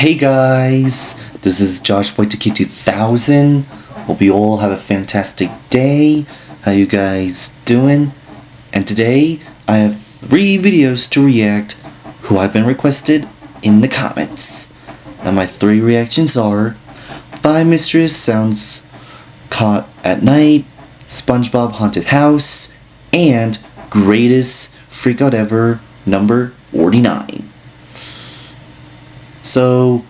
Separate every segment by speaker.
Speaker 1: Hey guys, this is Josh Boy 2000. Hope you all have a fantastic day. How you guys doing? And today I have 3 videos to react who have been requested in the comments. Now my 3 reactions are 5 mysterious sounds caught at night, SpongeBob Haunted House, and greatest freakout ever number 49. So,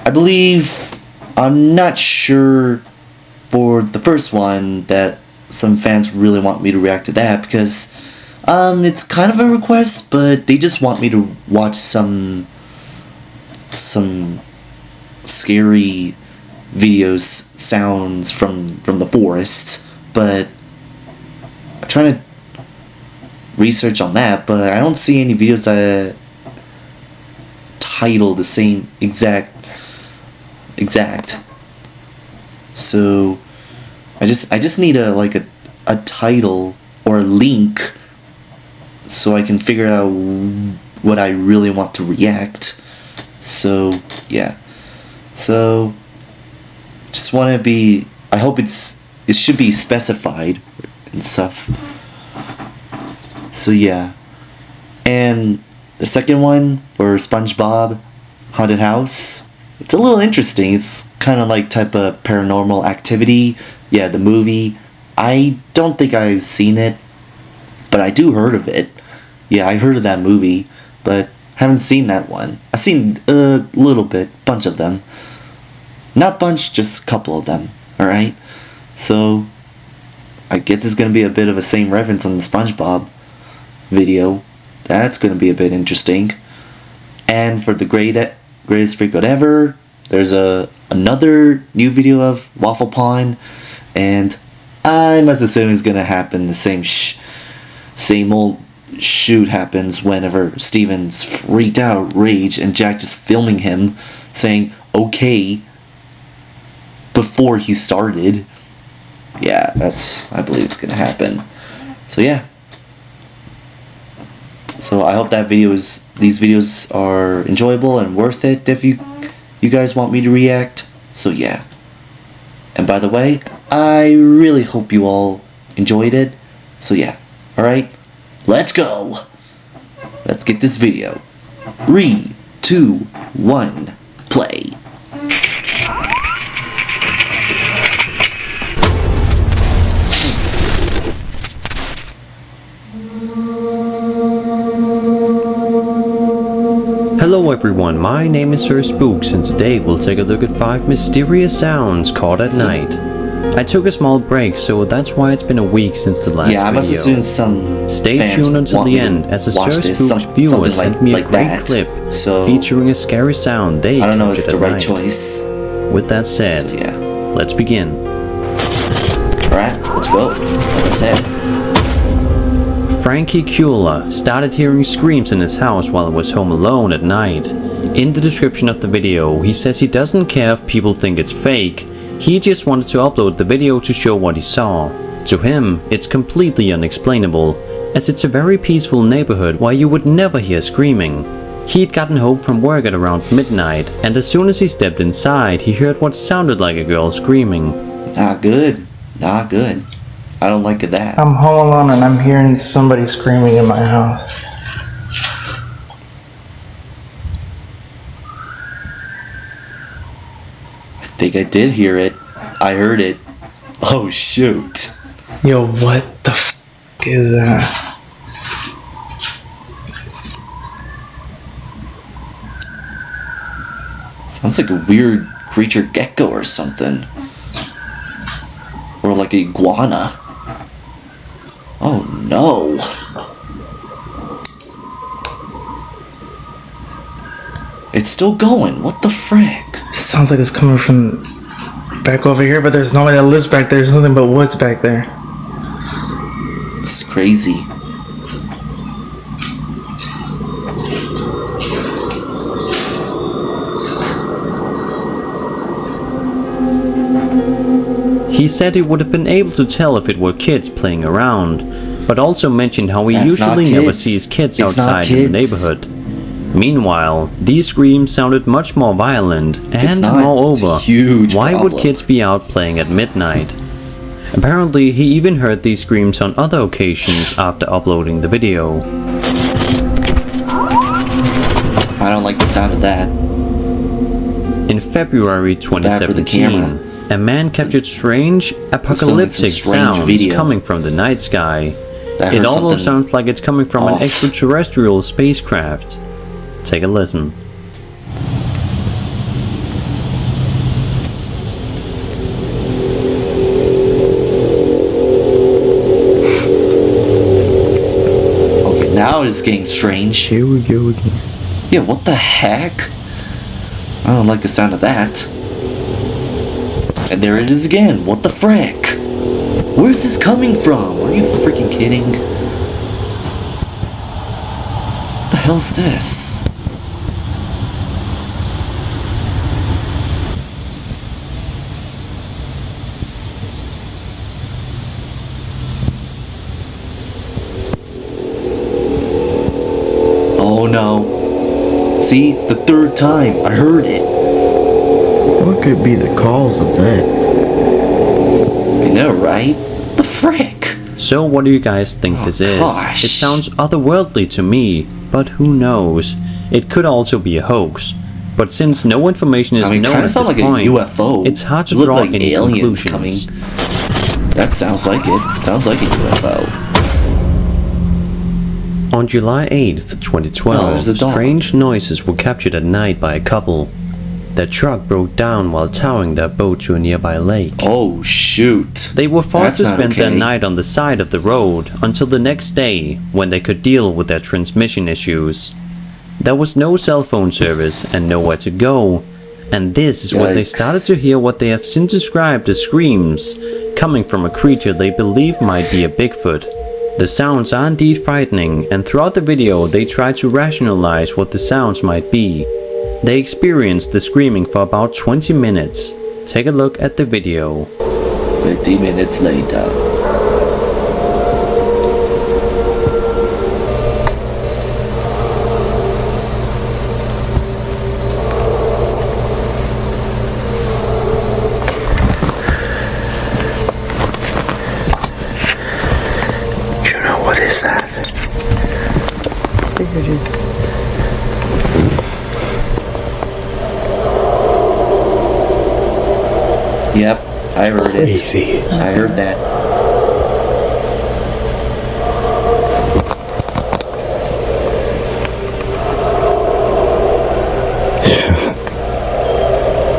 Speaker 1: I believe, I'm not sure for the first one that some fans really want me to react to that because it's kind of a request, but they just want me to watch some scary videos, sounds from the forest, but I'm trying to research on that, but I don't see any videos that title the same exact. So I just need a title or a link so I can figure out what I really want to react. So yeah. So just want to be, I hope it should be specified and stuff. So yeah. And the second one for SpongeBob Haunted House, it's a little interesting. It's kind of like type of Paranormal Activity. Yeah, the movie. I don't think I've seen it, but I do heard of it. Yeah, I heard of that movie, but haven't seen that one. I've seen a little bit, bunch of them. Not bunch, just a couple of them. Alright? So, I guess it's going to be a bit of a same reference on the SpongeBob video. That's going to be a bit interesting. And for the greatest freakout ever, there's another new video of Waffle Pond, and I must assume it's going to happen the same old shoot happens whenever Steven's freaked out, rage, and Jack just filming him saying okay before he started. Yeah, I believe it's going to happen. So yeah. So I hope that these videos are enjoyable and worth it if you guys want me to react. So yeah. And by the way, I really hope you all enjoyed it. So yeah. Alright, let's go. Let's get this video. 3, 2, 1, play.
Speaker 2: Hello everyone, my name is Sir Spooks, and today we'll take a look at 5 mysterious sounds caught at night. I took a small break, so that's why it's been a week since the last video.
Speaker 1: Yeah, I must assume some
Speaker 2: Stay
Speaker 1: fans
Speaker 2: tuned until the end, as a Sir Spooks viewer sent me a great clip featuring a scary sound they
Speaker 1: I don't know if it's the right
Speaker 2: night.
Speaker 1: choice.
Speaker 2: With that said,
Speaker 1: so, yeah.
Speaker 2: Let's begin.
Speaker 1: Alright, let's go. Like I said.
Speaker 2: Frankie Kula started hearing screams in his house while he was home alone at night. In the description of the video, he says he doesn't care if people think it's fake, he just wanted to upload the video to show what he saw. To him, it's completely unexplainable, as it's a very peaceful neighborhood where you would never hear screaming. He'd gotten home from work at around midnight, and as soon as he stepped inside, he heard what sounded like a girl screaming.
Speaker 1: Not good. Not good. I don't like that.
Speaker 3: I'm home alone and I'm hearing somebody screaming in my house.
Speaker 1: I think I did hear it. I heard it. Oh shoot.
Speaker 3: Yo, what the f*** is that?
Speaker 1: Sounds like a weird creature gecko or something. Or like an iguana. Oh no. It's still going. What the frick?
Speaker 3: Sounds like it's coming from back over here, but there's nobody that lives back there. There's nothing but woods back there.
Speaker 1: It's crazy.
Speaker 2: He said he would have been able to tell if it were kids playing around, but also mentioned how he usually never sees kids outside in the neighborhood. Meanwhile, these screams sounded much more violent, and
Speaker 1: not.
Speaker 2: moreover,
Speaker 1: It's a huge
Speaker 2: why would
Speaker 1: problem.
Speaker 2: kids be out playing at midnight? Apparently, he even heard these screams on other occasions after uploading the video.
Speaker 1: I don't like the sound of that.
Speaker 2: In February
Speaker 1: Bad for the
Speaker 2: 2017, a man captured strange, apocalyptic
Speaker 1: strange
Speaker 2: sounds
Speaker 1: video.
Speaker 2: coming from the night sky.
Speaker 1: I
Speaker 2: It
Speaker 1: heard
Speaker 2: almost
Speaker 1: something
Speaker 2: sounds like it's coming from an
Speaker 1: off.
Speaker 2: extraterrestrial spacecraft. Take a listen.
Speaker 1: Okay, now it's getting strange.
Speaker 2: Here we go again.
Speaker 1: Yeah, what the heck? I don't like the sound of that. And there it is again. What the frick? Where's this coming from? Are you freaking kidding? What the hell's this? Oh no. See? The third time. I heard it.
Speaker 4: What could be the cause of that?
Speaker 1: I know, right? The frick?
Speaker 2: So what do you guys think
Speaker 1: Oh,
Speaker 2: this is?
Speaker 1: gosh.
Speaker 2: It sounds otherworldly to me, but who knows? It could also be a hoax. But since no information is
Speaker 1: I mean,
Speaker 2: known
Speaker 1: kind
Speaker 2: at
Speaker 1: of sounds
Speaker 2: this
Speaker 1: like
Speaker 2: point,
Speaker 1: a UFO.
Speaker 2: it's hard to
Speaker 1: Look
Speaker 2: draw
Speaker 1: like
Speaker 2: any
Speaker 1: aliens
Speaker 2: conclusions.
Speaker 1: coming. That sounds like it. Sounds like a UFO.
Speaker 2: On July 8th,
Speaker 1: Oh,
Speaker 2: 2012,
Speaker 1: there's a dog.
Speaker 2: strange noises were captured at night by a couple. Their truck broke down while towing their boat to a nearby lake.
Speaker 1: Oh shoot.
Speaker 2: They were forced
Speaker 1: That's
Speaker 2: to
Speaker 1: not
Speaker 2: spend their
Speaker 1: okay.
Speaker 2: night on the side of the road until the next day, when they could deal with their transmission issues. There was no cell phone service and nowhere to go, and this is when they
Speaker 1: Yikes.
Speaker 2: started to hear what they have since described as screams, coming from a creature they believe might be a Bigfoot. The sounds are indeed frightening, and throughout the video they try to rationalize what the sounds might be. They experienced the screaming for about 20 minutes. Take a look at the video.
Speaker 1: 50 minutes later.
Speaker 3: You know what is that?
Speaker 1: Yep, I heard it.
Speaker 3: Crazy.
Speaker 1: I heard that.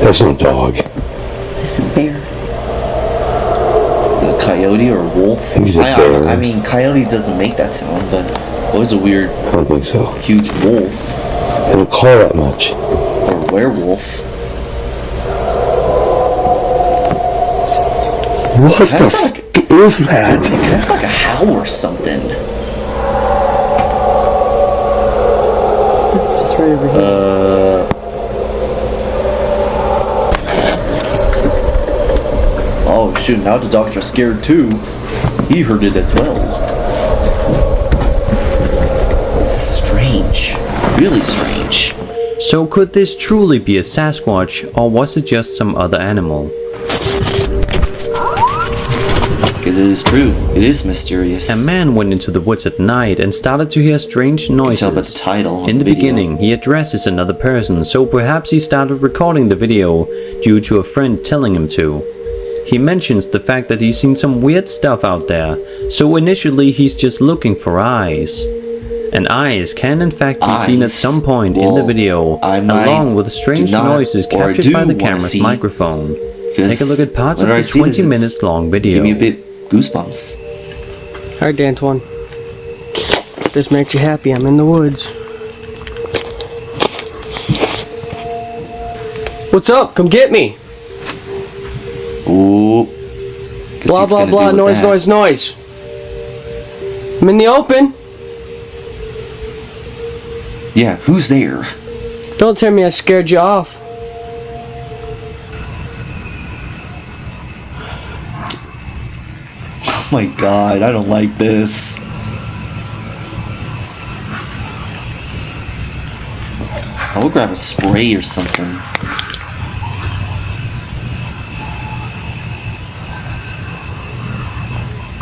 Speaker 4: That's no dog.
Speaker 5: It's a bear.
Speaker 1: A coyote or a wolf?
Speaker 4: He's a bear.
Speaker 1: I mean, coyote doesn't make that sound, but it was a weird,
Speaker 4: I don't think so.
Speaker 1: huge wolf
Speaker 4: They don't call that much.
Speaker 1: or werewolf.
Speaker 4: What the
Speaker 1: Kinda sound
Speaker 4: f*** is that?
Speaker 1: It kind of sounds like a howl or something.
Speaker 5: It's just right over here.
Speaker 1: Oh shoot, now the dogs are scared too. He heard it as well. Strange. Really strange.
Speaker 2: So could this truly be a Sasquatch, or was it just some other animal?
Speaker 1: Because it is true. It is mysterious.
Speaker 2: A man went into the woods at night and started to hear strange
Speaker 1: Tell by the
Speaker 2: noises.
Speaker 1: title of
Speaker 2: In the
Speaker 1: video.
Speaker 2: beginning, he addresses another person, so perhaps he started recording the video due to a friend telling him to. He mentions the fact that he's seen some weird stuff out there, so initially he's just looking for eyes. And eyes can in fact be seen at
Speaker 1: Eyes?
Speaker 2: some point in the
Speaker 1: Well,
Speaker 2: video,
Speaker 1: I might
Speaker 2: along with strange
Speaker 1: do not,
Speaker 2: noises
Speaker 1: or
Speaker 2: captured
Speaker 1: do
Speaker 2: by the
Speaker 1: wanna
Speaker 2: camera's
Speaker 1: see,
Speaker 2: microphone.
Speaker 1: because
Speaker 2: Take a look at parts of
Speaker 1: whenever I
Speaker 2: the
Speaker 1: see this,
Speaker 2: 20 minutes long video.
Speaker 1: Give me a bit goosebumps.
Speaker 6: Alright, Antoine. This makes you happy. I'm in the woods. What's up? Come get me.
Speaker 1: Ooh.
Speaker 6: Blah, blah, blah. Noise, noise, noise. I'm in the open.
Speaker 1: Yeah, who's there?
Speaker 6: Don't tell me I scared you off.
Speaker 1: Oh my god, I don't like this. I will grab a spray or something.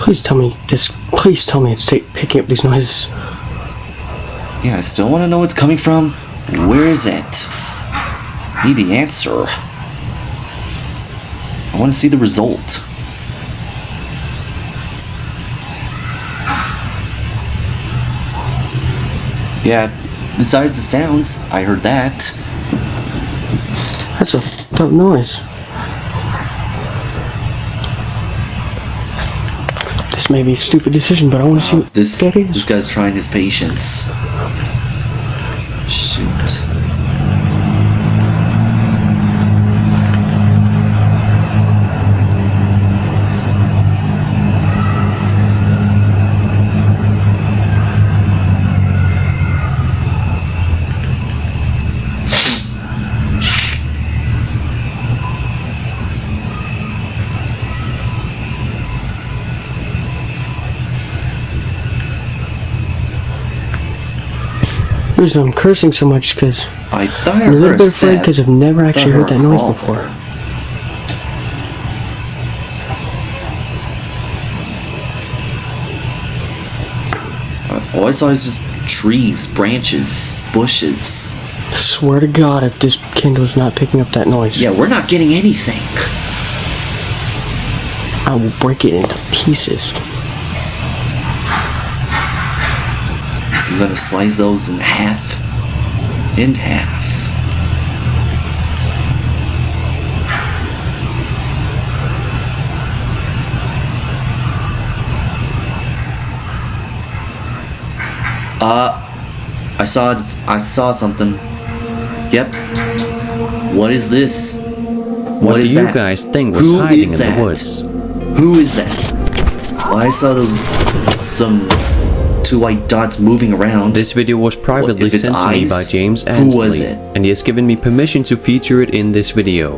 Speaker 6: Please tell me this. Please tell me it's picking up these noises.
Speaker 1: Yeah, I still want to know where it's coming from. Where is it? Need the answer. I want to see the result. Yeah, besides the sounds, I heard that.
Speaker 6: That's a f***ed up noise. This may be a stupid decision, but I want to see what that is.
Speaker 1: This guy's trying his patience. Shoot.
Speaker 6: The reason I'm cursing so much because
Speaker 1: I thought I
Speaker 6: I'm a little
Speaker 1: heard
Speaker 6: bit
Speaker 1: a
Speaker 6: afraid
Speaker 1: step.
Speaker 6: because I've never actually heard that noise
Speaker 1: crawl.
Speaker 6: before.
Speaker 1: All I saw is just trees, branches, bushes.
Speaker 6: I swear to God, if this Kindle's not picking up that noise,
Speaker 1: Yeah, we're not getting anything.
Speaker 6: I will break it into pieces.
Speaker 1: I'm gonna slice those in half. In half. I saw something. Yep. What is this?
Speaker 2: What do
Speaker 1: is
Speaker 2: you
Speaker 1: that?
Speaker 2: guys think was
Speaker 1: Who
Speaker 2: hiding
Speaker 1: is
Speaker 2: in
Speaker 1: that?
Speaker 2: the woods?
Speaker 1: Who is that? Well, I saw some two white dots moving around.
Speaker 2: This video was privately
Speaker 1: if it's
Speaker 2: sent to me
Speaker 1: eyes,
Speaker 2: by James
Speaker 1: who
Speaker 2: Ansley,
Speaker 1: was it?
Speaker 2: and he has given me permission to feature it in this video.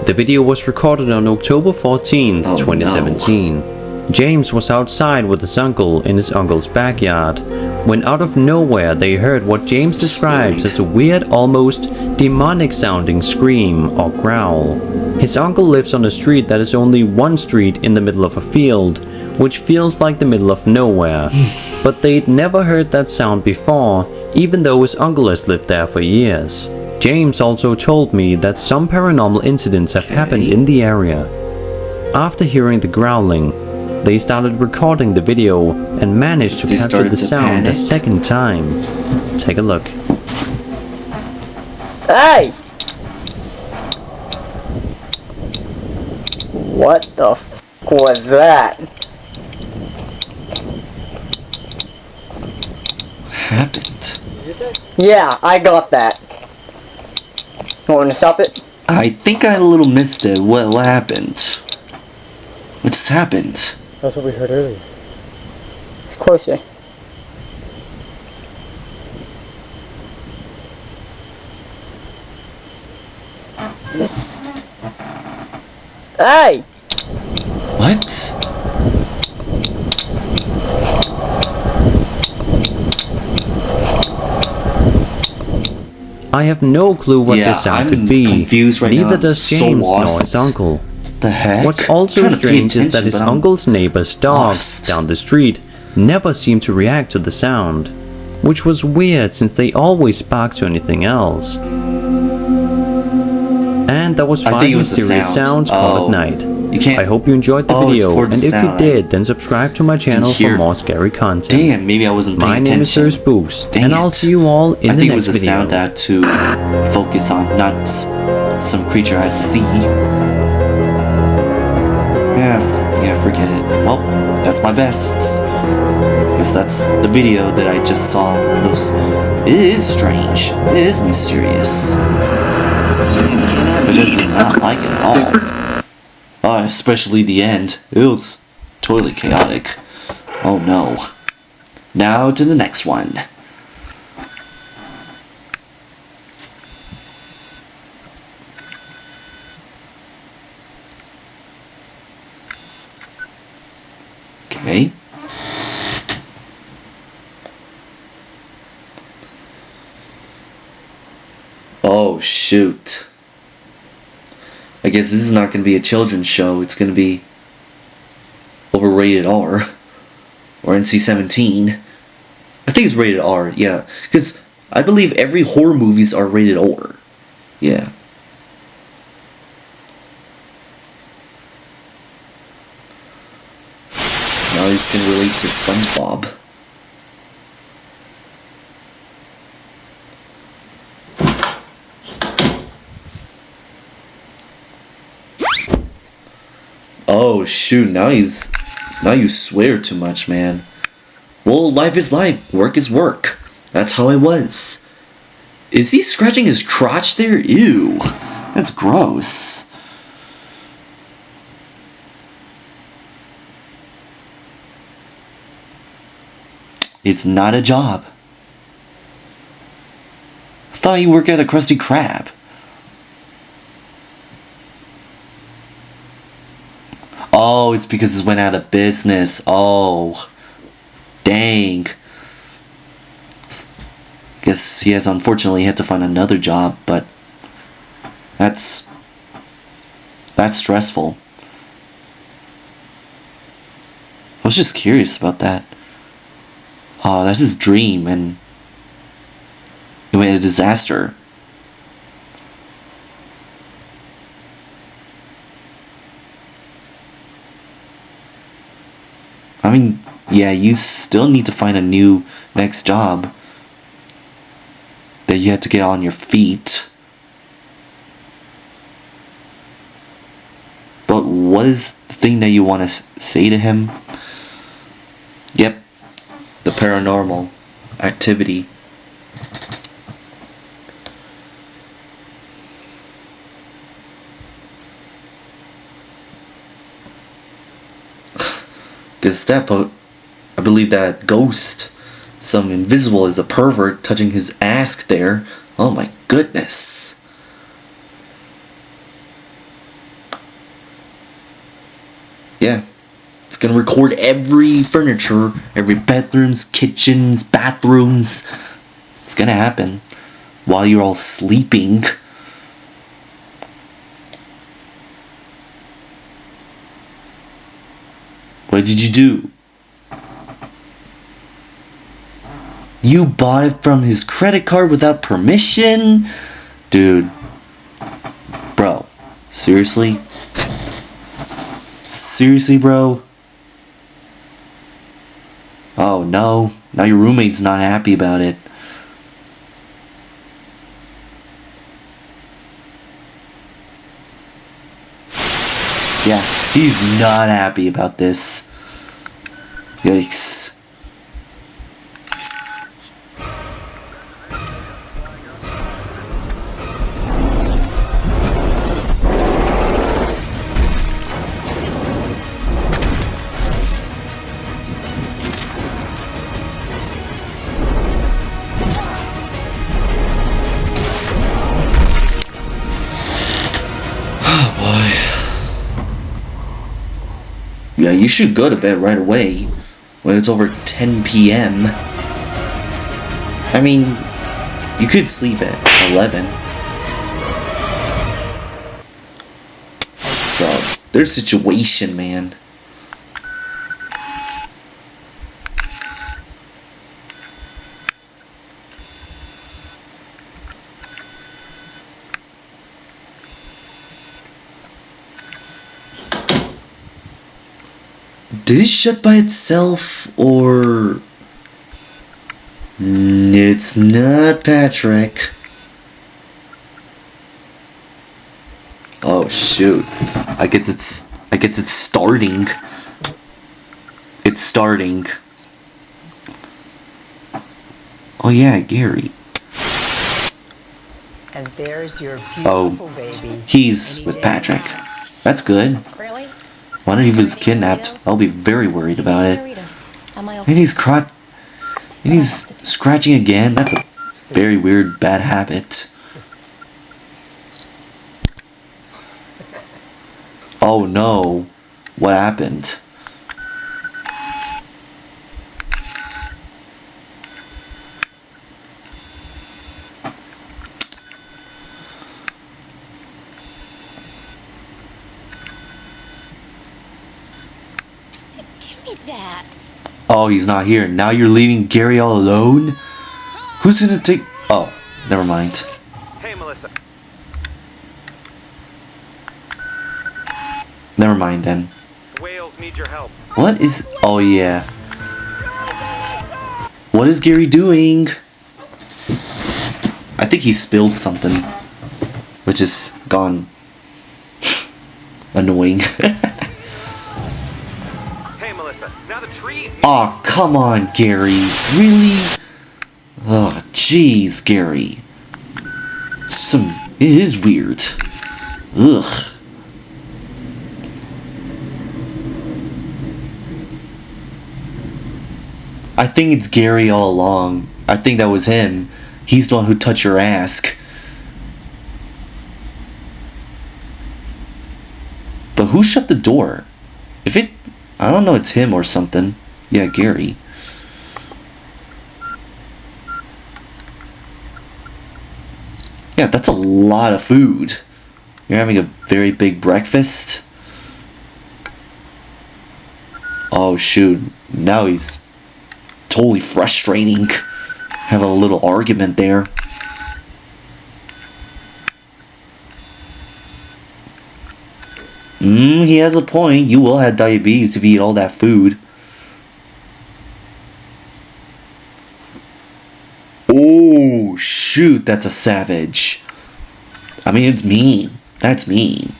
Speaker 2: The video was recorded on October 14th,
Speaker 1: Oh,
Speaker 2: 2017. James was outside with his uncle in his uncle's backyard, when out of nowhere they heard what James describes as a weird, almost demonic sounding scream or growl. His uncle lives on a street that is only one street in the middle of a field, which feels like the middle of nowhere, but they'd never heard that sound before, even though his uncle has lived there for years. James also told me that some paranormal incidents have happened in the area. After hearing the growling, they started recording the video and managed to
Speaker 1: They
Speaker 2: capture
Speaker 1: started
Speaker 2: the
Speaker 1: to
Speaker 2: sound a
Speaker 1: panic.
Speaker 2: second time. Take a look.
Speaker 7: Hey! What the f was that?
Speaker 1: What happened?
Speaker 7: Yeah, I got that. You want me to stop it?
Speaker 1: I think I a little missed it. What happened? What just happened?
Speaker 8: That's what we heard earlier.
Speaker 7: It's closer. Hey!
Speaker 1: What?
Speaker 2: I have no clue what
Speaker 1: Yeah,
Speaker 2: this sound
Speaker 1: I'm
Speaker 2: could be.
Speaker 1: confused right
Speaker 2: Neither
Speaker 1: now.
Speaker 2: does
Speaker 1: So
Speaker 2: James nor
Speaker 1: lost.
Speaker 2: his uncle.
Speaker 1: The heck?
Speaker 2: What's also
Speaker 1: I'm trying to pay
Speaker 2: strange is that
Speaker 1: attention,
Speaker 2: his
Speaker 1: but I'm
Speaker 2: uncle's neighbor's dogs
Speaker 1: lost.
Speaker 2: down the street never seem to react to the sound, which was weird since they always bark to anything else. And that was
Speaker 1: I
Speaker 2: 5
Speaker 1: think it was the
Speaker 2: mysterious
Speaker 1: sound.
Speaker 2: sounds called
Speaker 1: Oh.
Speaker 2: at night.
Speaker 1: You can't.
Speaker 2: I hope you enjoyed the
Speaker 1: Oh, it's
Speaker 2: video,
Speaker 1: for the
Speaker 2: and if you
Speaker 1: sound.
Speaker 2: did, then subscribe to my channel for
Speaker 1: hear-
Speaker 2: more scary content.
Speaker 1: Damn, maybe I wasn't paying
Speaker 2: My name is
Speaker 1: attention.
Speaker 2: Sir Spooks,
Speaker 1: Dang
Speaker 2: and I'll
Speaker 1: it.
Speaker 2: see you all in
Speaker 1: I
Speaker 2: the
Speaker 1: think it
Speaker 2: next
Speaker 1: was a
Speaker 2: video.
Speaker 1: sound I had to focus on, not some creature I had to see. Yeah, forget it. Well, that's my bests. Guess that's the video that I just saw. It is strange. It is mysterious. I just did not like it at all. Especially the end. It was totally chaotic. Oh no. Now to the next one. Okay. Oh, shoot. I guess this is not going to be a children's show. It's going to be over rated R. Or NC-17. I think it's rated R, yeah. Because I believe every horror movies are rated R. Yeah. Now he's going to relate to SpongeBob. Oh shoot, now you swear too much, man. Well, life is life, work is work. That's how I was. Is he scratching his crotch there? Ew. That's gross. It's not a job. I thought you worked at a Krusty Krab. Oh, it's because it went out of business. Oh. Dang. Guess he has unfortunately had to find another job, but that's stressful. I was just curious about that. Oh, that's his dream, and it went a disaster. I mean, yeah, you still need to find a new next job that you have to get on your feet. But what is the thing that you want to say to him? Yep, the paranormal activity. Gestapo, I believe that ghost, some invisible, is a pervert touching his ass there. Oh my goodness. Yeah, it's gonna record every furniture, every bedrooms, kitchens, bathrooms. It's gonna happen while you're all sleeping. What did you do? You bought it from his credit card without permission? Dude. Bro. Seriously? Seriously, bro? Oh no. Now your roommate's not happy about it. Yeah, he's not happy about this. Yikes. Yeah, you should go to bed right away when it's over 10 p.m. I mean, you could sleep at 11. Bro, their situation, man. Did it shut by itself, or... It's not Patrick. Oh shoot. I guess it's starting. It's starting. Oh yeah, Gary.
Speaker 8: And there's your beautiful baby.
Speaker 1: He's with Patrick. That's good.
Speaker 8: Really?
Speaker 1: What if he was kidnapped? I'll be very worried about it. And he's scratching again. That's a very weird, bad habit. Oh no. What happened? Oh, he's not here. Now you're leaving Gary all alone? Who's gonna take... Oh, never mind.
Speaker 9: Hey, Melissa.
Speaker 1: Never mind then.
Speaker 9: Whales need your help.
Speaker 1: What is... Oh, yeah. What is Gary doing? I think he spilled something. Which is gone... annoying.
Speaker 9: Hey, Melissa. Now the trees...
Speaker 1: Aw, come on, Gary. Really? Oh, jeez, Gary. It is weird. Ugh. I think it's Gary all along. I think that was him. He's the one who touched your ass. But who shut the door? I don't know, it's him or something. Yeah, Gary. Yeah, that's a lot of food. You're having a very big breakfast. Oh shoot, now he's totally frustrating. Have a little argument there. He has a point. You will have diabetes if you eat all that food. Oh, shoot, that's a savage. I mean, it's mean. That's mean.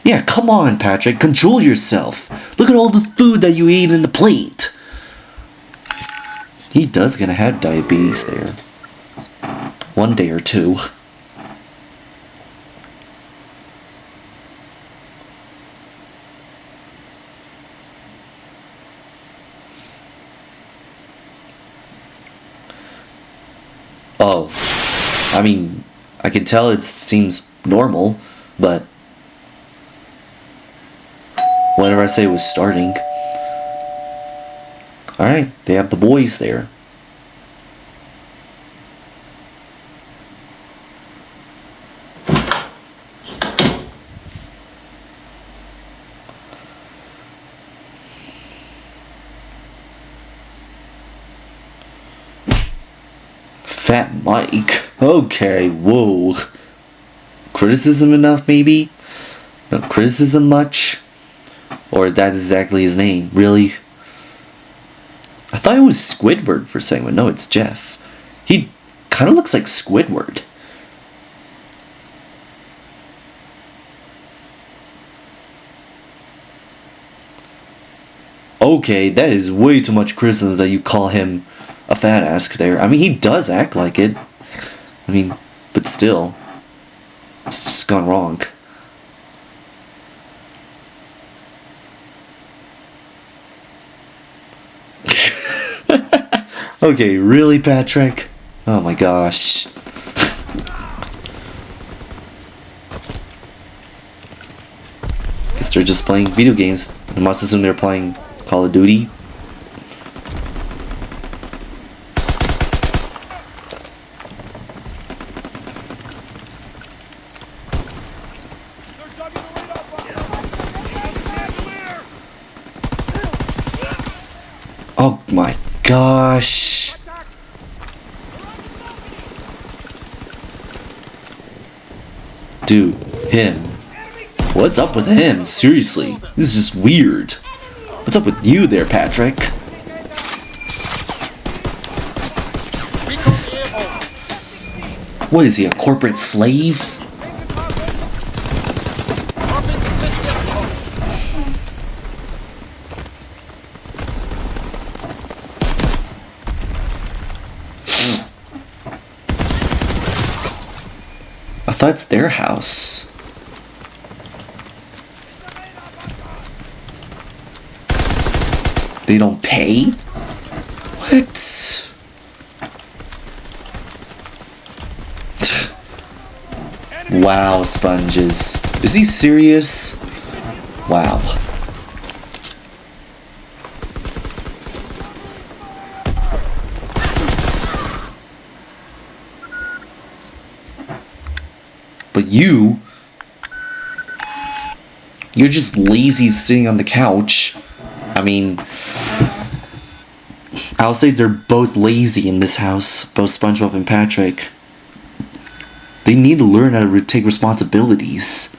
Speaker 1: Yeah, come on, Patrick. Control yourself. Look at all this food that you eat in the plate. He does gonna have diabetes there. One day or two. Oh, I mean, I can tell it seems normal, but whenever I say it was starting. Alright, they have the boys there. Fat Mike. Okay, whoa. Criticism enough, maybe? No criticism much? Or that's exactly his name, really? I thought it was Squidward for a second, but no, it's Jeff. He kind of looks like Squidward. Okay, that is way too much criticism that you call him a fat ass there. I mean, he does act like it. I mean, but still. It's just gone wrong. Okay, really, Patrick? Oh my gosh. Guess they're just playing video games. I must assume they're playing Call of Duty. Oh my gosh. Dude, him. What's up with him? Seriously, this is just weird. What's up with you there, Patrick? What is he, a corporate slave? I thought it's their house. They don't pay? What? Wow, sponges. Is he serious? Wow. But you're just lazy sitting on the couch. I mean, I'll say they're both lazy in this house, both SpongeBob and Patrick. They need to learn how to take responsibilities.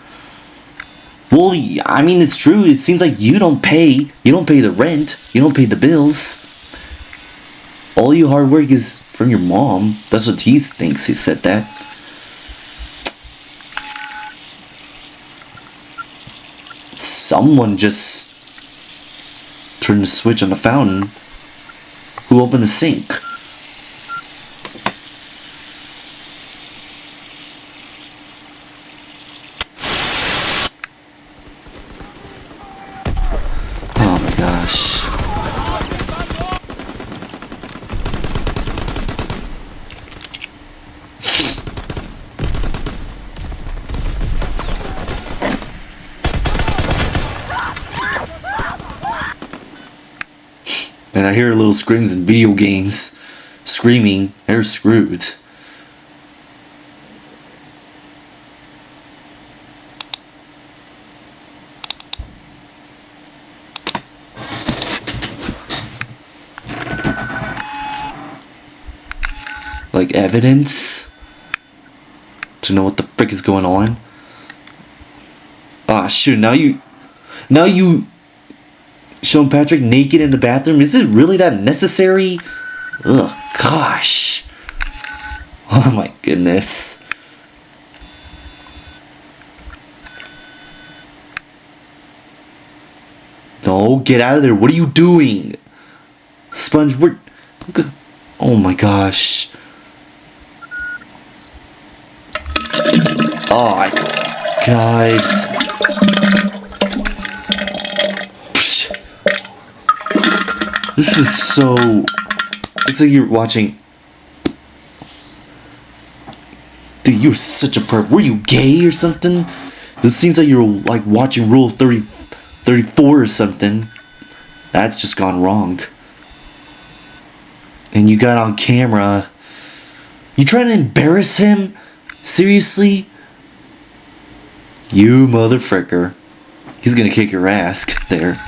Speaker 1: Well, I mean, it's true. It seems like you don't pay the rent, you don't pay the bills. All your hard work is from your mom. That's what he thinks. He said that. Someone just turned the switch on the fountain. Who opened the sink? Oh my gosh. And I hear little screams in video games. Screaming, they're screwed. Like evidence to know what the frick is going on. Ah, shoot, now you showing Patrick naked in the bathroom? Is it really that necessary? Ugh, gosh. Oh my goodness. No, get out of there. What are you doing? Sponge, oh my gosh. Oh my god. This is so... It's like you're watching... Dude, you're such a perv. Were you gay or something? This seems like you're like watching Rule 34 or something. That's just gone wrong. And you got on camera. You trying to embarrass him? Seriously? You motherfricker. He's gonna kick your ass there.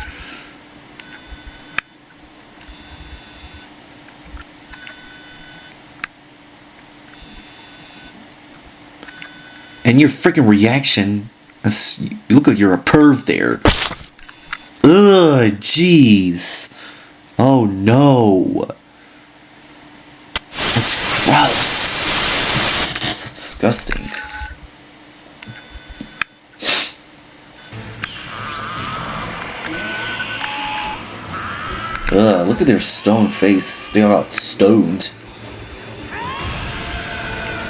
Speaker 1: And your freaking reaction, you look like you're a perv there. Ugh, jeez. Oh no. That's gross. It's disgusting. Ugh, look at their stone face. They all got stoned.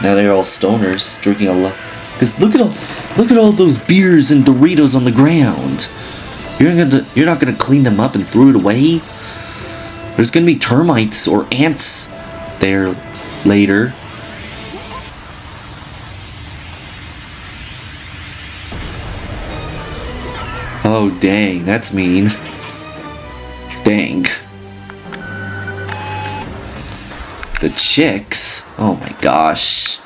Speaker 1: Now they're all stoners, drinking a lot. Because look at all those beers and Doritos on the ground. You're not gonna clean them up and throw it away. There's gonna be termites or ants there later. Oh dang, that's mean. Dang. The chicks. Oh my gosh.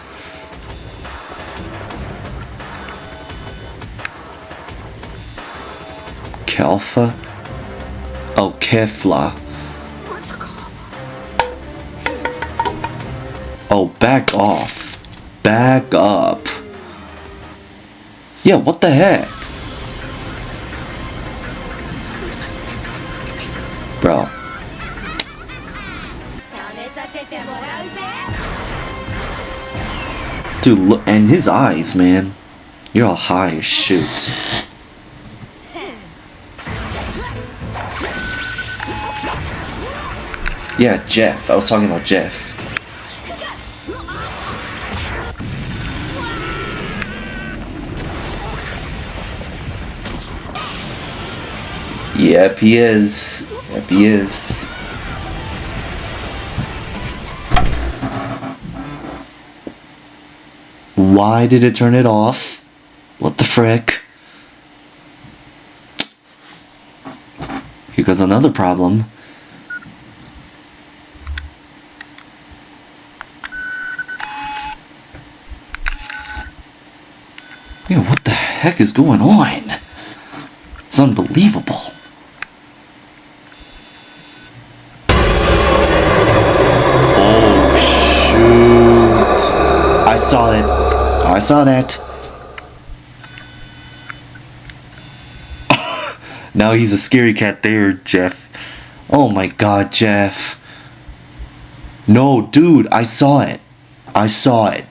Speaker 1: Kelfa? Oh, Kefla. Oh, back off. Back up. Yeah, what the heck? Bro. Dude, look, and his eyes, man. You're all high as shoot. Yeah, Jeff. I was talking about Jeff. Yep, he is. Yep, he is. Why did it turn it off? What the frick? Here goes another problem. Yeah, what the heck is going on? It's unbelievable. saw it. I saw that. Now he's a scaredy cat there, Jeff. Oh my god, Jeff. No, dude, I saw it. I saw it.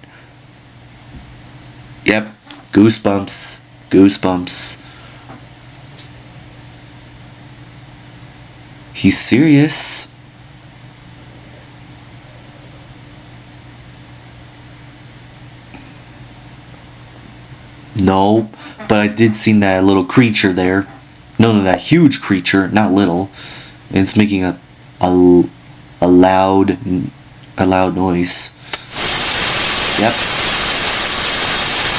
Speaker 1: Yep. Goosebumps. Goosebumps. He's serious. No, but I did see that little creature there. No, that huge creature, not little. And it's making a loud noise. Yep.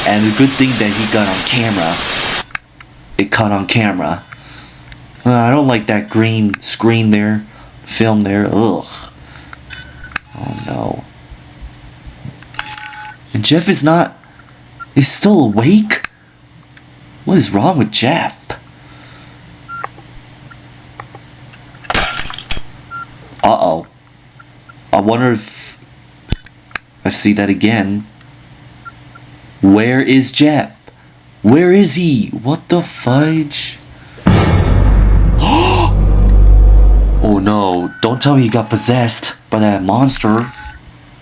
Speaker 1: And the good thing that he got on camera. It caught on camera. I don't like that green screen there. Film there. Ugh. Oh no. And Jeff is not... He's still awake? What is wrong with Jeff? Uh-oh. I wonder if I see that again. Where is Jeff? Where is he? What the fudge? Oh no, don't tell me he got possessed by that monster.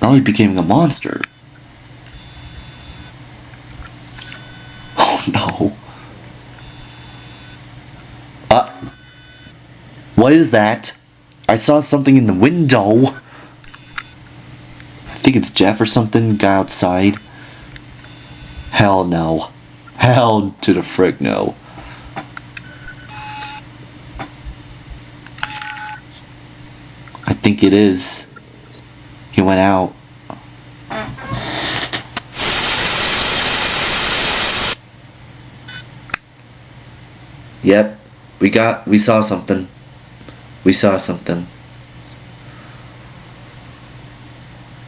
Speaker 1: Now he became a monster. Oh no. What is that? I saw something in the window. I think it's Jeff or something. Guy outside. Hell no. Hell to the frick no. I think it is. He went out. Yep. We saw something. We saw something.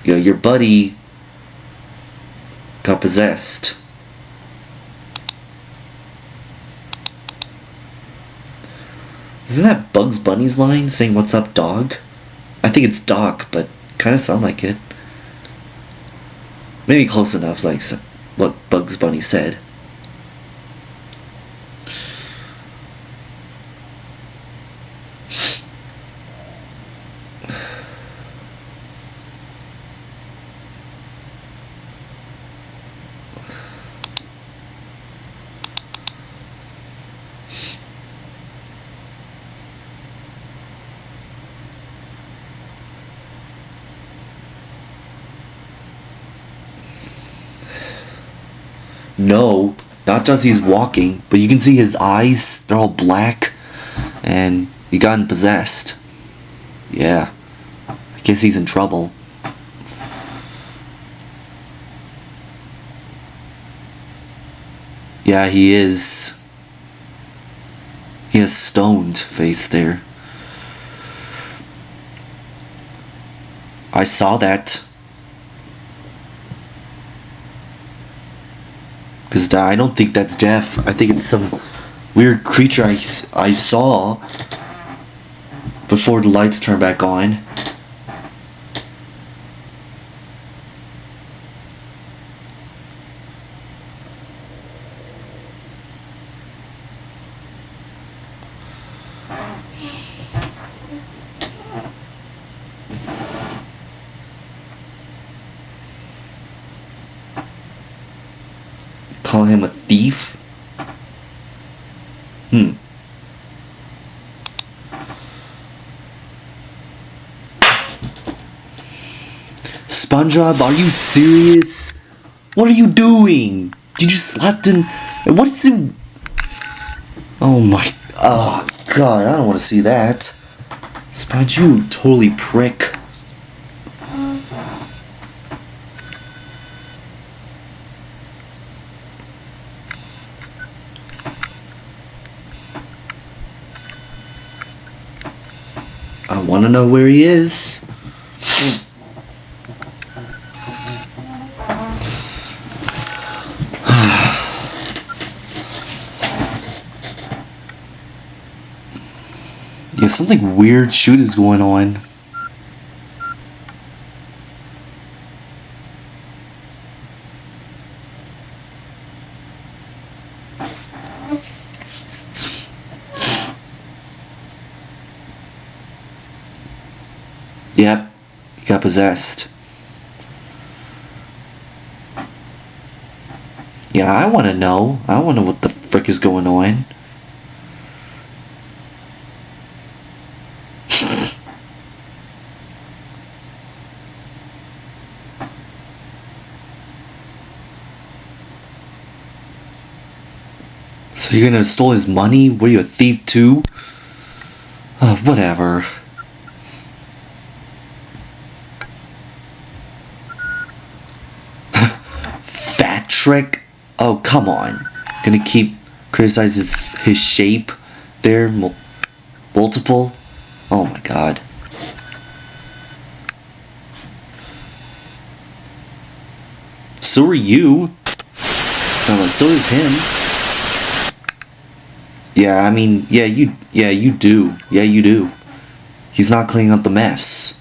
Speaker 1: Yo, your buddy got possessed. Isn't that Bugs Bunny's line saying "What's up, dog"? I think it's Doc, but kind of sound like it. Maybe close enough, like what Bugs Bunny said. No, not just he's walking, but you can see his eyes, they're all black, and he gotten possessed. Yeah, I guess he's in trouble. Yeah, he is. He has stoned face there. I saw that. Because I don't think that's Jeff. I think it's some weird creature I saw before the lights turned back on. Call him a thief? SpongeBob, are you serious? What are you doing? You just slapped in... What is it? Oh my... Oh god, I don't want to see that. Sponge, you totally prick. I want to know where he is. Yeah, something weird shoot is going on. Yep, he got possessed. Yeah, I want to know. I want to know what the frick is going on. So you're gonna steal his money? What are you, a thief too? Whatever. Fat trick? Oh, come on. Gonna keep criticizing his shape there? Multiple? Oh my god. So are you. So is him. Yeah, I mean, yeah, you do. Yeah, you do. He's not cleaning up the mess.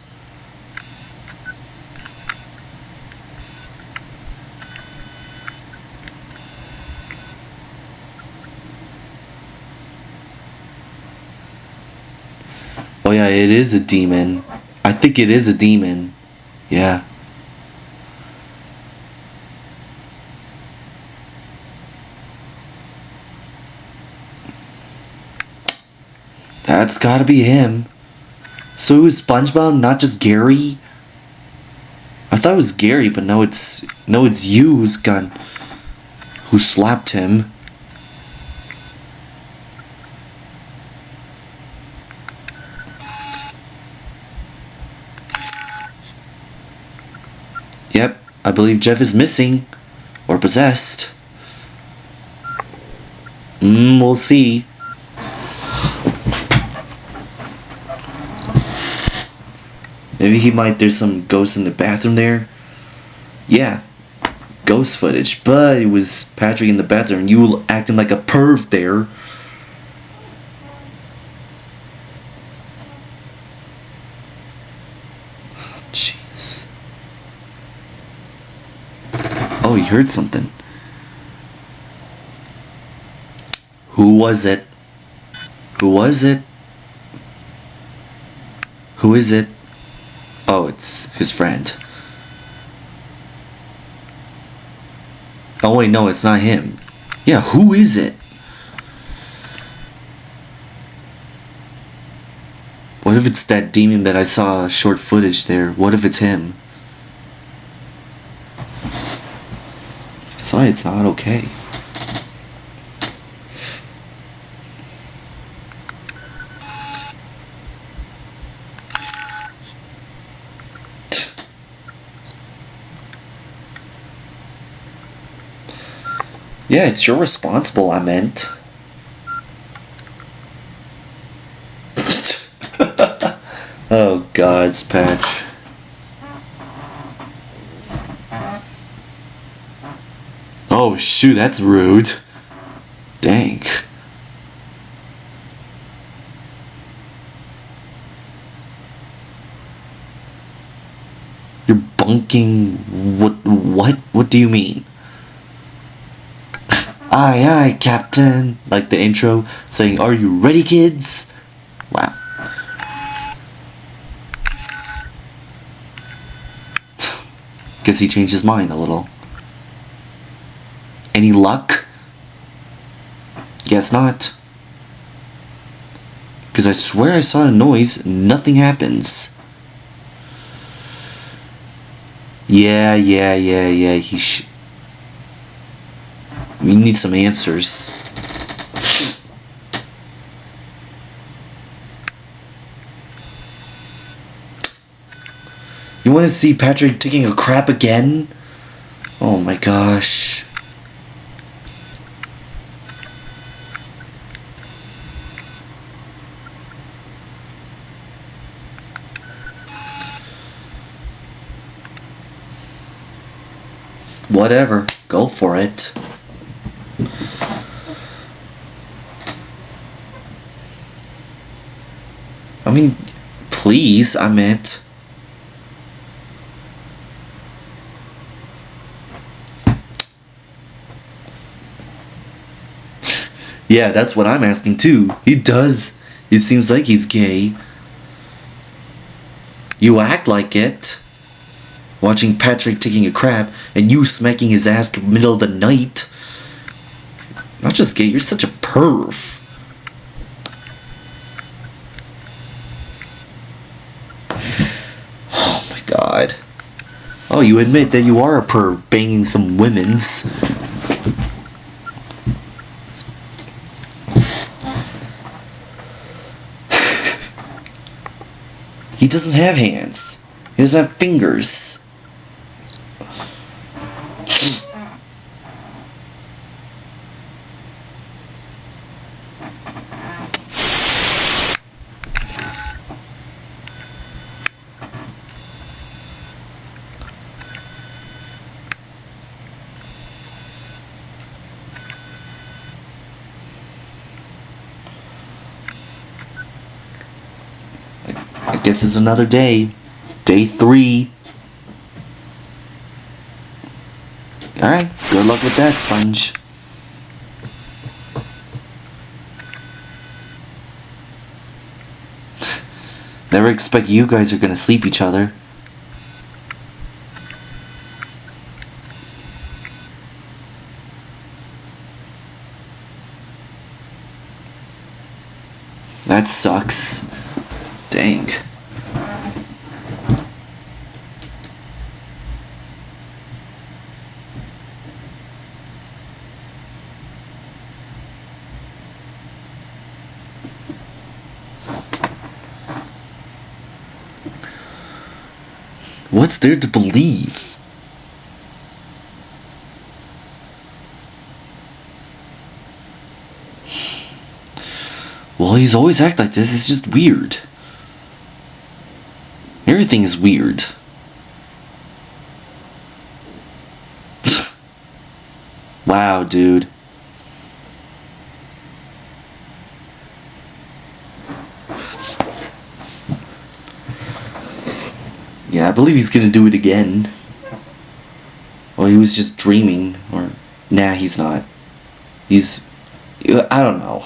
Speaker 1: Oh yeah, it is a demon. I think it is a demon. Yeah. That's gotta be him. So it was SpongeBob, not just Gary? I thought it was Gary, but no, it's you who slapped him. Yep, I believe Jeff is missing. Or possessed. We'll see. Maybe there's some ghost in the bathroom there. Yeah, ghost footage, but it was Patrick in the bathroom. You acting like a perv there. Jeez. Oh, you heard something. Who was it? Who was it? Who is it? Oh, it's his friend. Oh wait, no, it's not him. Yeah, who is it? What if it's that demon that I saw short footage there? What if it's him? Sorry, it's not okay. Yeah, it's your responsible, I meant. Oh, God's patch. Oh, shoot, that's rude. Dang. You're bunking. What do you mean? Aye, aye, Captain. Like the intro saying, "Are you ready, kids?" Wow. Guess he changed his mind a little. Any luck? Guess not. Because I swear I saw a noise, nothing happens. Yeah. We need some answers. You want to see Patrick taking a crap again? Oh my gosh. Whatever, go for it. I mean, please, I meant. Yeah, that's what I'm asking too. He does. It seems like he's gay. You act like it. Watching Patrick taking a crap and you smacking his ass in the middle of the night. Not just gay, you're such a perv. Oh my god. Oh, you admit that you are a perv banging some women's. He doesn't have hands. He doesn't have fingers. I guess it's another day. Day 3. Alright, good luck with that, Sponge. Never expect you guys are gonna sleep each other. That sucks. Dang. What's there to believe? Well, he's always act like this. It's just weird. Everything is weird. Wow, dude. Yeah, I believe he's gonna do it again. Well, he was just dreaming. Or, nah, he's not. He's... I don't know.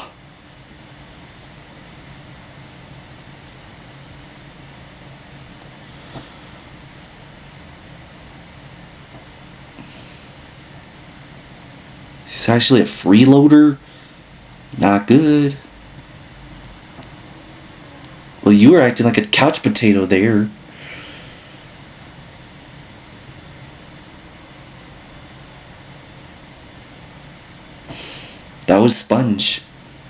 Speaker 1: He's actually a freeloader? Not good. Well, you were acting like a couch potato there. That was Sponge.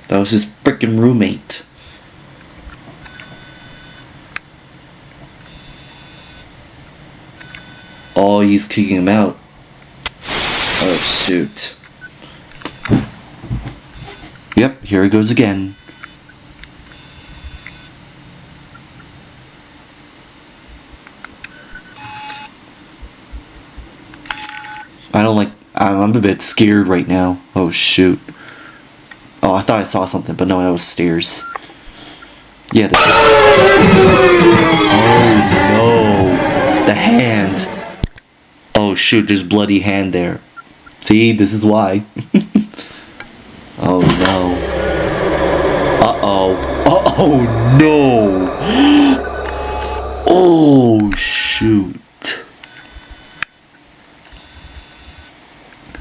Speaker 1: That was his frickin' roommate. Oh, he's kicking him out. Oh, shoot. Yep, here he goes again. I don't like... I'm a bit scared right now. Oh, shoot. Oh, I thought I saw something, but no, that was stairs. Yeah, that's... Oh, no. The hand. Oh, shoot, there's bloody hand there. See, this is why. Oh, no. Uh-oh. Uh-oh, no. Oh, shoot.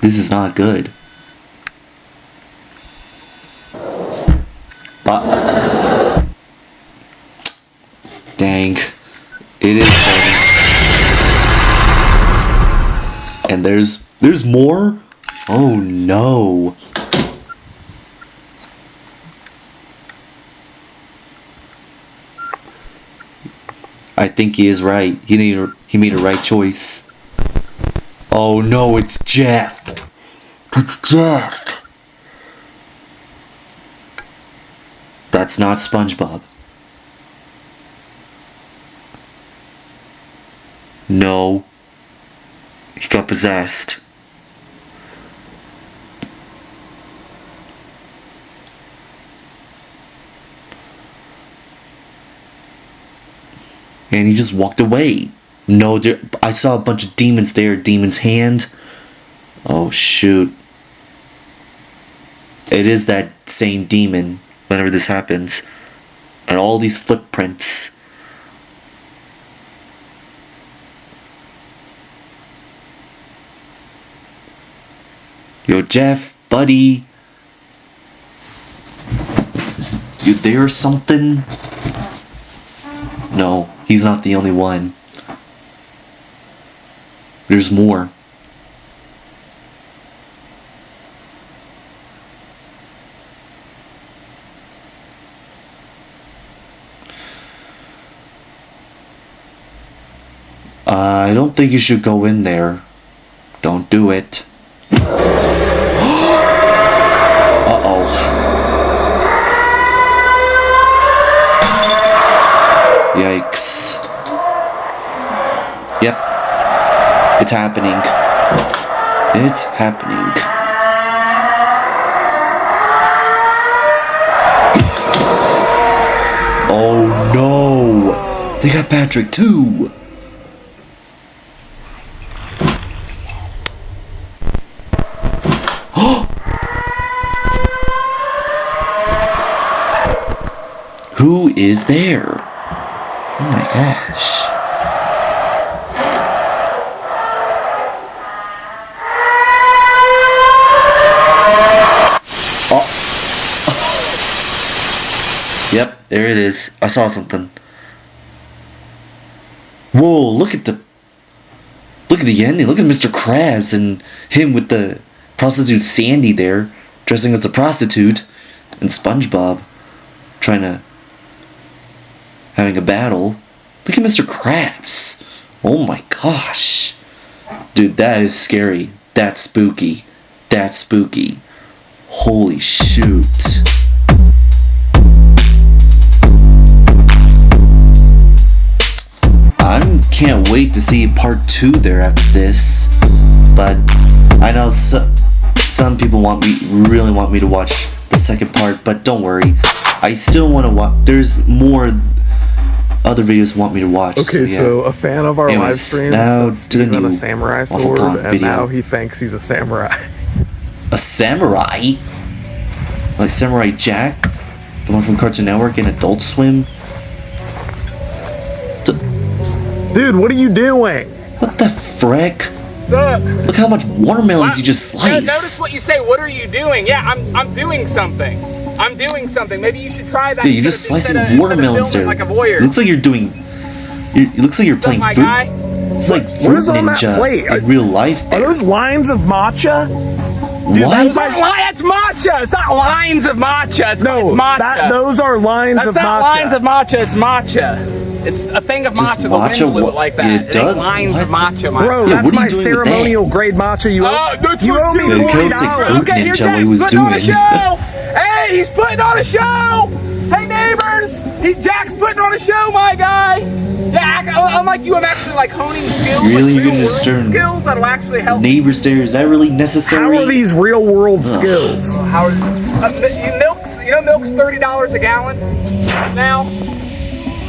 Speaker 1: This is not good. Dang. It is hurting. And there's more? Oh no. I think he is right. He made a right choice. Oh no, it's Jeff. That's Jeff. That's not SpongeBob. No. He got possessed. And he just walked away. No, I saw a bunch of demons there. Demon's hand. Oh, shoot. It is that same demon whenever this happens. And all these footprints. Yo, Jeff, buddy. You there or something? No, he's not the only one. There's more. I don't think you should go in there. Don't do it. Uh-oh. Yikes. Yep. It's happening. It's happening. Oh no! They got Patrick too! Who is there? Oh my gosh. Oh. Yep, there it is. I saw something. Whoa, look at the ending. Look at Mr. Krabs and him with the prostitute Sandy there, dressing as a prostitute, and SpongeBob having a battle. Look at Mr. Krabs. Oh my gosh. Dude, that is scary. That's spooky. That's spooky. Holy shoot. I can't wait to see part 2 there after this. But I know some people really want me to watch the second part, but don't worry. I still want to watch. There's more other videos want me to watch.
Speaker 10: Okay, so
Speaker 1: yeah.
Speaker 10: a fan of our
Speaker 1: Anyways,
Speaker 10: live streams
Speaker 1: now
Speaker 10: said Steve had a samurai sword, and
Speaker 1: video.
Speaker 10: now he thinks he's a samurai.
Speaker 1: A samurai? Like Samurai Jack? The one from Cartoon Network and Adult Swim?
Speaker 10: Dude, what are you doing?
Speaker 1: What the frick?
Speaker 6: What's up?
Speaker 1: Look how much watermelons you just
Speaker 6: Yeah,
Speaker 1: sliced.
Speaker 6: notice what you say. What are you doing? Yeah, I'm doing something. I'm doing something. Maybe you should try that.
Speaker 1: Yeah, you're just slicing watermelons there.
Speaker 6: Like a voyeur.
Speaker 1: It looks like you're doing. It looks like you're
Speaker 6: What's up,
Speaker 1: playing
Speaker 6: my
Speaker 1: fruit.
Speaker 6: guy?
Speaker 1: It's like
Speaker 10: What
Speaker 1: Fruit
Speaker 10: is on that
Speaker 1: Ninja
Speaker 10: plate?
Speaker 1: in real life.
Speaker 10: Are
Speaker 1: There.
Speaker 10: those lines of matcha? Dude,
Speaker 1: What?
Speaker 6: That's matcha. It's not lines of matcha. It's matcha.
Speaker 10: Those are lines
Speaker 6: That's
Speaker 10: of
Speaker 6: not
Speaker 10: matcha.
Speaker 6: lines of matcha. It's matcha. It's a thing of
Speaker 1: Just
Speaker 6: matcha. The
Speaker 1: matcha?
Speaker 6: wind blew
Speaker 1: What-
Speaker 6: it like that.
Speaker 1: it
Speaker 6: ain't
Speaker 1: does?
Speaker 6: lines
Speaker 1: What?
Speaker 6: of matcha, my
Speaker 10: Bro,
Speaker 1: Yeah,
Speaker 10: that's
Speaker 1: what are
Speaker 10: my
Speaker 1: you doing with
Speaker 10: ceremonial grade matcha. You owe me
Speaker 1: Yeah, you couldn't say
Speaker 10: $40.
Speaker 1: Fruit
Speaker 6: Okay, here,
Speaker 1: Ninja what he
Speaker 6: Jack,
Speaker 1: was
Speaker 6: putting on a
Speaker 1: doing.
Speaker 6: show. Hey, he's putting on a show. Hey, neighbors. Jack's putting on a show, my guy. Yeah, unlike you, I'm actually like honing skills.
Speaker 1: Really?
Speaker 6: like
Speaker 1: You're gonna
Speaker 6: real
Speaker 1: just
Speaker 6: world
Speaker 1: turn
Speaker 6: skills that'll actually help.
Speaker 1: Neighbors there, is that really
Speaker 10: How
Speaker 1: necessary?
Speaker 10: are these real world skills?
Speaker 6: How milk's $30 a gallon now.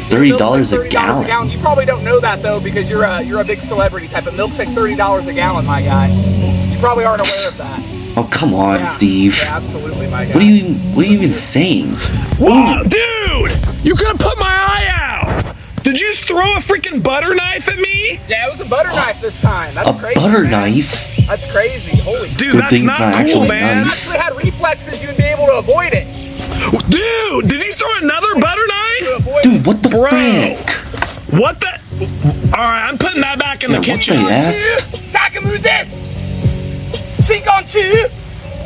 Speaker 1: $30 a
Speaker 6: $30
Speaker 1: gallon.
Speaker 6: You probably don't know that though because you're a big celebrity type. But milk's like $30 a gallon, my guy. You probably aren't aware of that.
Speaker 1: Oh come on,
Speaker 6: Yeah,
Speaker 1: Steve.
Speaker 6: Yeah, absolutely, my guy.
Speaker 1: What are you even saying?
Speaker 10: Whoa, dude! You could have put my eye out! Did you just throw a freaking butter knife at me?
Speaker 6: Yeah, it was a butter knife this time. That's
Speaker 1: A
Speaker 6: crazy.
Speaker 1: butter
Speaker 6: man.
Speaker 1: knife?
Speaker 6: That's crazy. Holy.
Speaker 10: Dude,
Speaker 1: Good
Speaker 10: that's
Speaker 1: thing it's
Speaker 10: not
Speaker 1: not
Speaker 10: cool,
Speaker 1: actually a
Speaker 10: man.
Speaker 6: If you
Speaker 1: knife.
Speaker 6: actually had reflexes, you'd be able to avoid it.
Speaker 10: Dude, did he throw another butter knife?
Speaker 1: Dude, what the
Speaker 10: Bro.
Speaker 1: frick?
Speaker 10: What the? Alright, I'm putting that back in the
Speaker 1: What
Speaker 10: kitchen.
Speaker 1: the F?
Speaker 6: this. Cheek on chew.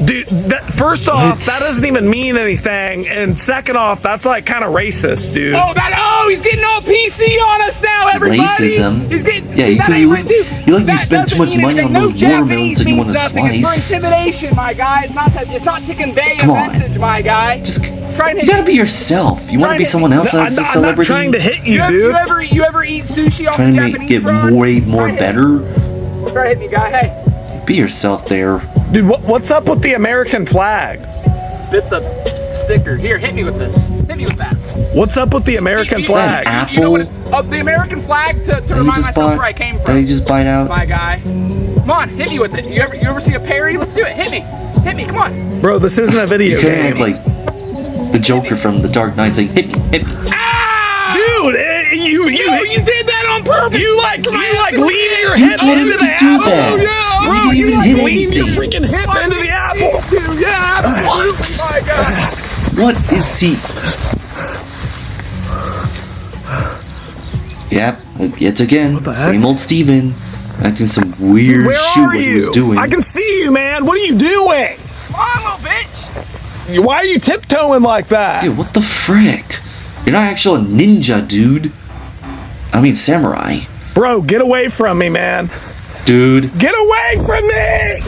Speaker 10: Dude, first off,
Speaker 1: What?
Speaker 10: that doesn't even mean anything. And second off, that's like kind of racist, dude.
Speaker 6: He's getting all PC on us now, everybody.
Speaker 1: Racism?
Speaker 6: He's getting,
Speaker 1: Yeah,
Speaker 6: that
Speaker 1: because
Speaker 6: ain't right, dude.
Speaker 1: you
Speaker 6: That
Speaker 1: spend too
Speaker 6: doesn't
Speaker 1: much
Speaker 6: mean
Speaker 1: money
Speaker 6: anything.
Speaker 1: on
Speaker 6: No
Speaker 1: those watermelons that you want to
Speaker 6: Japanese means nothing. It's for
Speaker 1: slice.
Speaker 6: intimidation, my guy. It's not to convey
Speaker 1: Come
Speaker 6: a
Speaker 1: on.
Speaker 6: message, my guy.
Speaker 1: Just
Speaker 6: Trying to
Speaker 1: you gotta be yourself. You want to be someone else
Speaker 10: No,
Speaker 1: that's a
Speaker 10: I'm not
Speaker 1: celebrity?
Speaker 10: trying to hit you,
Speaker 6: You
Speaker 10: dude.
Speaker 6: ever eat sushi off
Speaker 1: Trying
Speaker 6: the
Speaker 1: to
Speaker 6: Japanese
Speaker 1: get
Speaker 6: rod?
Speaker 1: way more
Speaker 6: Try to hit
Speaker 1: better.
Speaker 6: me. Try to hit me, guy. Hey,
Speaker 1: Be yourself there.
Speaker 10: Dude, what's up with the American flag?
Speaker 6: bit the sticker. Here, hit me with this. Hit me with that.
Speaker 10: What's up with the American
Speaker 1: Is that
Speaker 10: flag?
Speaker 1: an
Speaker 6: You know what
Speaker 1: apple?
Speaker 6: the American flag to
Speaker 1: Did he
Speaker 6: remind
Speaker 1: just
Speaker 6: myself
Speaker 1: bite?
Speaker 6: where I came
Speaker 1: Did
Speaker 6: from.
Speaker 1: he just bite out?
Speaker 6: My guy. Come on, hit me with it. You ever see a parry? Let's do it. Hit me. Hit me. Come on.
Speaker 10: Bro, this isn't a video
Speaker 1: You couldn't have
Speaker 10: game.
Speaker 1: like the Joker from The Dark Knight saying, "Hit me, hit me."
Speaker 6: Ah!
Speaker 10: Dude, You did that on purpose. You lean your
Speaker 1: You
Speaker 10: hip
Speaker 1: told him
Speaker 10: into
Speaker 1: to
Speaker 10: the
Speaker 1: do
Speaker 10: apple.
Speaker 1: that.
Speaker 10: Yeah,
Speaker 1: You
Speaker 10: bro,
Speaker 1: didn't even hit
Speaker 10: lean your
Speaker 1: anything.
Speaker 10: freaking hip into the apple.
Speaker 6: Yeah, absolutely, my guy.
Speaker 1: What is he? Yep, yet again, same old Steven. Acting some weird
Speaker 10: Where
Speaker 1: shit
Speaker 10: are
Speaker 1: what he
Speaker 10: you?
Speaker 1: was doing.
Speaker 10: I can see you, man. What are you doing?
Speaker 6: Come on, little bitch.
Speaker 10: Why are you tiptoeing like that?
Speaker 1: Hey, what the frick? You're not actually a ninja, dude. I mean, samurai.
Speaker 10: Bro, get away from me, man.
Speaker 1: Dude,
Speaker 10: Get away from me!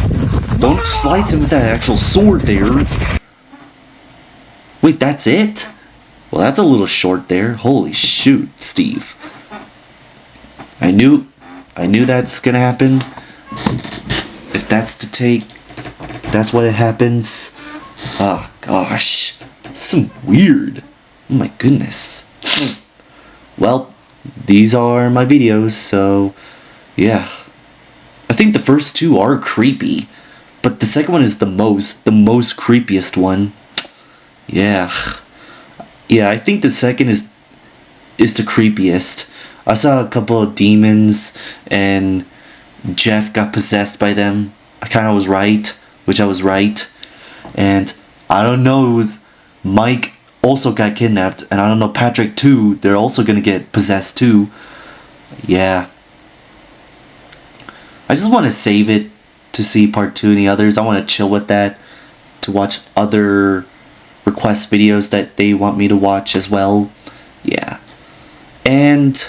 Speaker 1: don't slice him with that actual sword there. Wait, that's it? Well, that's a little short there. Holy shoot, Steve. I knew that's gonna happen. If that's the take, that's what it happens. Oh gosh, some weird. Oh my goodness. Well, these are my videos, so yeah. I think the first two are creepy, but the second one is the most creepiest one. Yeah. Yeah, I think the second is the creepiest. I saw a couple of demons and Jeff got possessed by them. I kind of was right, which I was right. And I don't know, it was Mike also got kidnapped, and I don't know, Patrick too, they're also gonna get possessed too. Yeah. I just want to save it to see part 2 and the others. I want to chill with that, to watch other request videos that they want me to watch as well. Yeah. And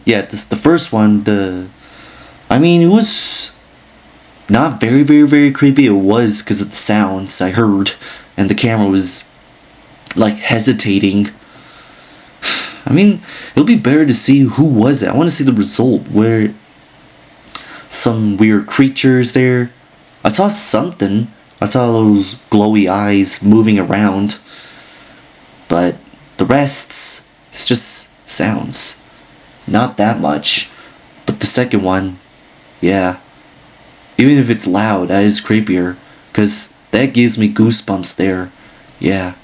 Speaker 1: yeah, the first one, I mean, it was not very, very, very creepy. It was because of the sounds I heard, and the camera was like hesitating. I mean, it'll be better to see who was it. I want to see the result, where some weird creatures there. I saw something. I saw those glowy eyes moving around. But the rest, it's just sounds. Not that much. But the second one, yeah. Even if it's loud, that is creepier. Because that gives me goosebumps there. Yeah.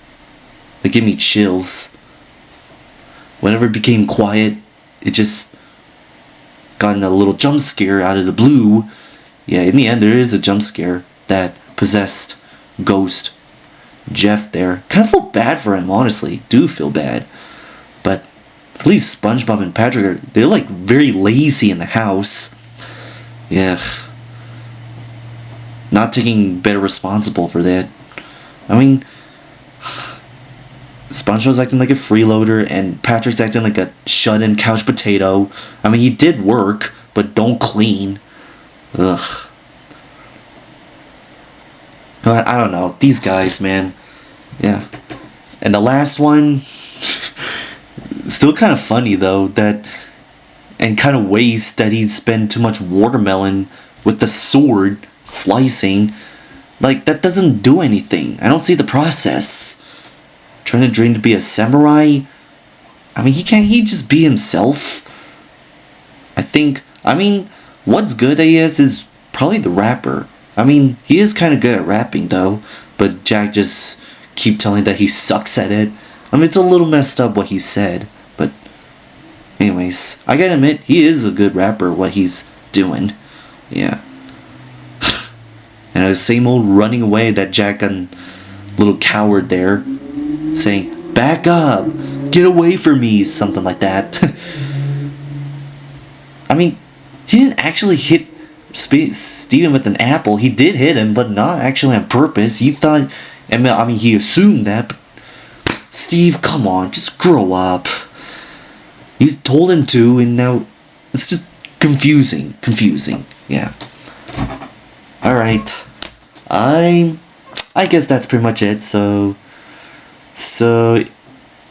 Speaker 1: They give me chills. Whenever it became quiet, it just got a little jump scare out of the blue. Yeah, in the end, there is a jump scare. That possessed ghost Jeff there. Kind of feel bad for him, honestly. Do feel bad. But at least SpongeBob and Patrick they're like very lazy in the house. Yeah. Not taking better responsible for that. I mean, SpongeBob's acting like a freeloader, and Patrick's acting like a shut-in couch potato. I mean, he did work, but don't clean. Ugh. I don't know. These guys, man. Yeah. And the last one, still kind of funny though, that, and kind of waste that he spent too much watermelon with the sword slicing. Like, that doesn't do anything. I don't see the process. Trying to dream to be a samurai? I mean, can't he just be himself? I mean, what's good, I guess, is probably the rapper. I mean, he is kind of good at rapping, though. But Jack just keep telling that he sucks at it. I mean, it's a little messed up what he said. But anyways, I gotta admit, he is a good rapper, what he's doing. Yeah. And the same old running away that Jack and little coward there. Saying, back up! Get away from me! Something like that. I mean, he didn't actually hit Steven with an apple. He did hit him, but not actually on purpose. He thought, I mean, he assumed that. But Steve, come on, just grow up. You told him to, and now it's just confusing. Yeah. Alright. I guess that's pretty much it, so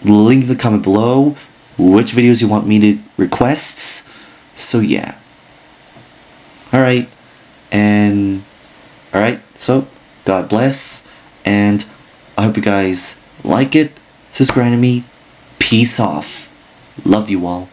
Speaker 1: link in the comment below which videos you want me to requests. So yeah. Alright. So God bless, and I hope you guys like it. Subscribe to me. Peace off. Love you all.